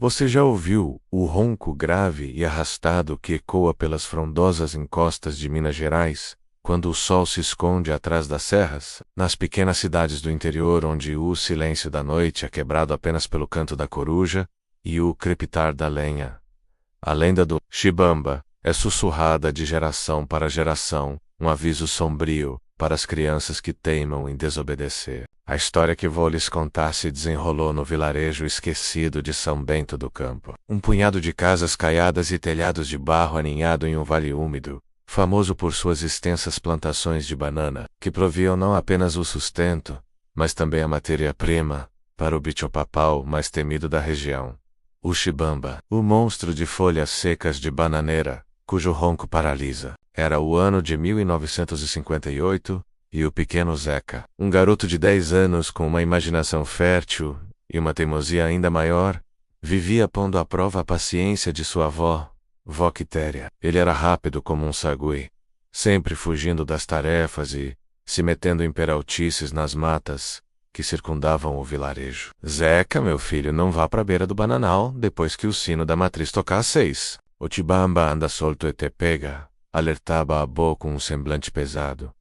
Você já ouviu o ronco grave e arrastado que ecoa pelas frondosas encostas de Minas Gerais, quando o sol se esconde atrás das serras, nas pequenas cidades do interior onde o silêncio da noite é quebrado apenas pelo canto da coruja e o crepitar da lenha? A lenda do Chibamba é sussurrada de geração para geração, um aviso sombrio para as crianças que teimam em desobedecer. A história que vou lhes contar se desenrolou no vilarejo esquecido de São Bento do Campo. Um punhado de casas caiadas e telhados de barro aninhado em um vale úmido, famoso por suas extensas plantações de banana, que proviam não apenas o sustento, mas também a matéria-prima para o bicho-papau mais temido da região. O Chibamba, o monstro de folhas secas de bananeira, cujo ronco paralisa. Era o ano de 1958, e o pequeno Zeca, um garoto de 10 anos com uma imaginação fértil e uma teimosia ainda maior, vivia pondo à prova a paciência de sua avó, Vó Quitéria. Ele era rápido como um sagui, sempre fugindo das tarefas e se metendo em peraltices nas matas que circundavam o vilarejo. Zeca, meu filho, não vá para a beira do bananal depois que o sino da matriz tocar às 6. O Chibamba anda solto e te pega, alertava a avó com um semblante pesado,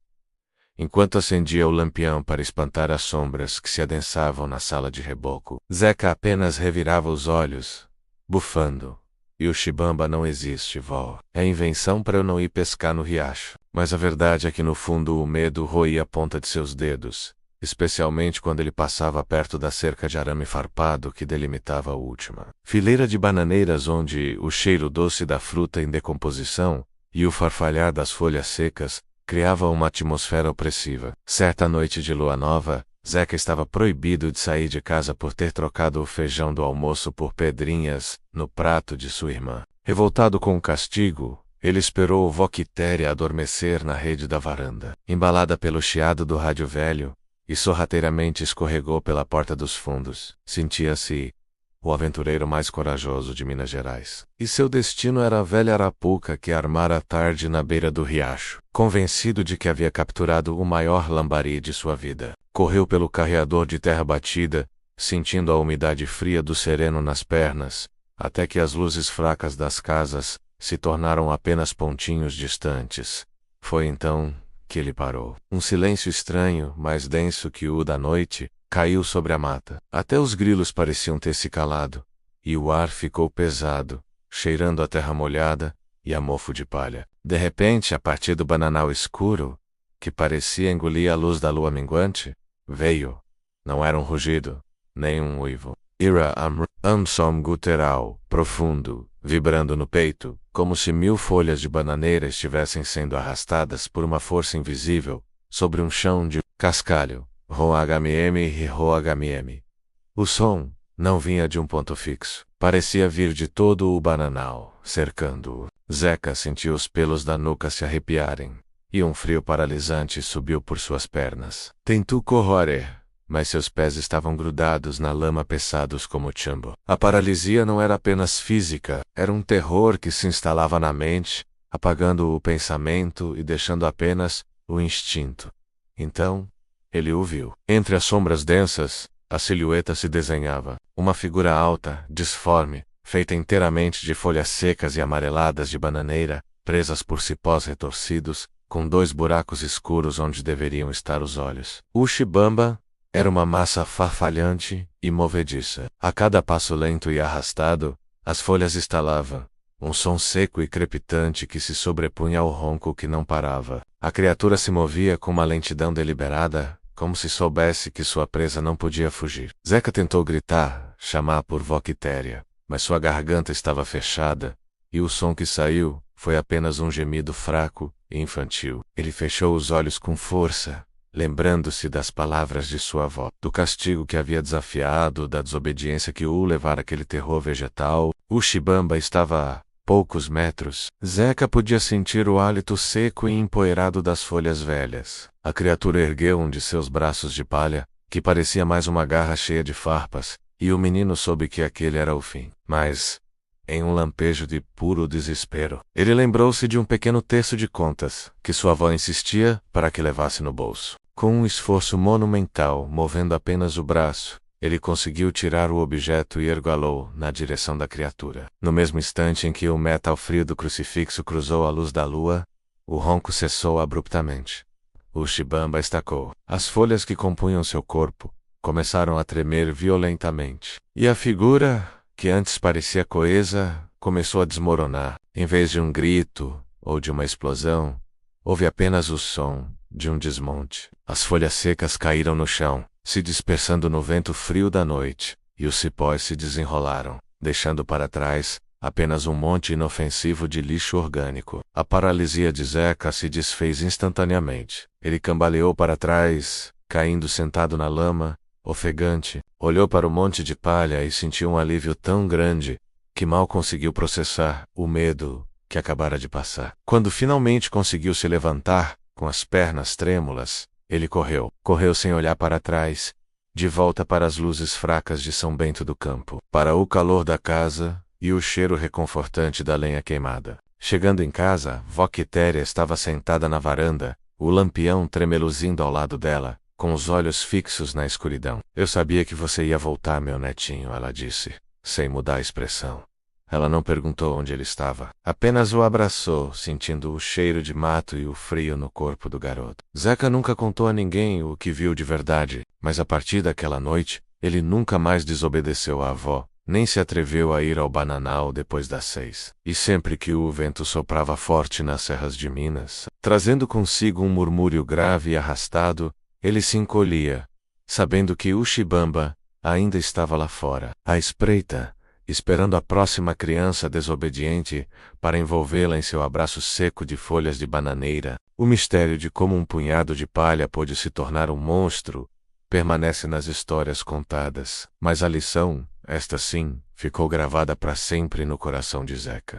enquanto acendia o lampião para espantar as sombras que se adensavam na sala de reboco. Zeca apenas revirava os olhos, bufando. E o Chibamba não existe, vó. É invenção para eu não ir pescar no riacho. Mas a verdade é que no fundo o medo roía a ponta de seus dedos, especialmente quando ele passava perto da cerca de arame farpado que delimitava a última fileira de bananeiras, onde o cheiro doce da fruta em decomposição e o farfalhar das folhas secas criava uma atmosfera opressiva. Certa noite de lua nova, Zeca estava proibido de sair de casa por ter trocado o feijão do almoço por pedrinhas no prato de sua irmã. Revoltado com o castigo, ele esperou Vó Quitéria adormecer na rede da varanda. Embalada pelo chiado do rádio velho, e sorrateiramente escorregou pela porta dos fundos. Sentia-se o aventureiro mais corajoso de Minas Gerais. E seu destino era a velha arapuca que armara a tarde na beira do riacho. Convencido de que havia capturado o maior lambari de sua vida, correu pelo carreador de terra batida, sentindo a umidade fria do sereno nas pernas, até que as luzes fracas das casas se tornaram apenas pontinhos distantes. Foi então que ele parou. Um silêncio estranho, mais denso que o da noite, caiu sobre a mata. Até os grilos pareciam ter se calado, e o ar ficou pesado, cheirando a terra molhada e a mofo de palha. De repente, a partir do bananal escuro, que parecia engolir a luz da lua minguante, veio. Não era um rugido, nem um uivo. Era um som gutural, profundo, vibrando no peito, como se 1000 folhas de bananeira estivessem sendo arrastadas por uma força invisível, sobre um chão de cascalho. Ro-HMM e Ro-HMM. O som não vinha de um ponto fixo. Parecia vir de todo o bananal, cercando-o. Zeca sentiu os pelos da nuca se arrepiarem, e um frio paralisante subiu por suas pernas. Tentou correr, mas seus pés estavam grudados na lama, pesados como chumbo. A paralisia não era apenas física, era um terror que se instalava na mente, apagando o pensamento e deixando apenas o instinto. Então, ele o viu. Entre as sombras densas, a silhueta se desenhava. Uma figura alta, disforme, feita inteiramente de folhas secas e amareladas de bananeira, presas por cipós retorcidos, com 2 buracos escuros onde deveriam estar os olhos. O Chibamba era uma massa farfalhante e movediça. A cada passo lento e arrastado, as folhas estalavam, um som seco e crepitante que se sobrepunha ao ronco que não parava. A criatura se movia com uma lentidão deliberada, como se soubesse que sua presa não podia fugir. Zeca tentou gritar, chamar por Vó Quitéria, mas sua garganta estava fechada, e o som que saiu foi apenas um gemido fraco e infantil. Ele fechou os olhos com força, lembrando-se das palavras de sua avó, do castigo que havia desafiado, da desobediência que o levara àquele terror vegetal. O Chibamba estava a poucos metros. Zeca podia sentir o hálito seco e empoeirado das folhas velhas. A criatura ergueu um de seus braços de palha, que parecia mais uma garra cheia de farpas, e o menino soube que aquele era o fim. Mas, em um lampejo de puro desespero, ele lembrou-se de um pequeno terço de contas, que sua avó insistia para que levasse no bolso. Com um esforço monumental, movendo apenas o braço, Ele conseguiu tirar o objeto e ergualou na direção da criatura. No mesmo instante em que o metal frio do crucifixo cruzou a luz da lua, o ronco cessou abruptamente. O Shibamba estacou. As folhas que compunham seu corpo começaram a tremer violentamente. E a figura, que antes parecia coesa, começou a desmoronar. Em vez de um grito ou de uma explosão, houve apenas o som de um desmonte. As folhas secas caíram no chão, se dispersando no vento frio da noite, e os cipós se desenrolaram, deixando para trás apenas um monte inofensivo de lixo orgânico. A paralisia de Zeca se desfez instantaneamente. Ele cambaleou para trás, caindo sentado na lama, ofegante, olhou para o monte de palha e sentiu um alívio tão grande que mal conseguiu processar o medo que acabara de passar. Quando finalmente conseguiu se levantar, com as pernas trêmulas, ele correu. Correu sem olhar para trás, de volta para as luzes fracas de São Bento do Campo, para o calor da casa e o cheiro reconfortante da lenha queimada. Chegando em casa, Vó Quitéria estava sentada na varanda, o lampião tremeluzindo ao lado dela, com os olhos fixos na escuridão. Eu sabia que você ia voltar, meu netinho, ela disse, sem mudar a expressão. Ela não perguntou onde ele estava, apenas o abraçou, sentindo o cheiro de mato e o frio no corpo do garoto. Zeca nunca contou a ninguém o que viu de verdade, mas a partir daquela noite, ele nunca mais desobedeceu à avó, nem se atreveu a ir ao bananal depois das 6. E sempre que o vento soprava forte nas serras de Minas, trazendo consigo um murmúrio grave e arrastado, ele se encolhia, sabendo que o Shibamba ainda estava lá fora, à espreita, esperando a próxima criança desobediente para envolvê-la em seu abraço seco de folhas de bananeira. O mistério de como um punhado de palha pôde se tornar um monstro permanece nas histórias contadas, mas a lição, esta sim, ficou gravada para sempre no coração de Zeca.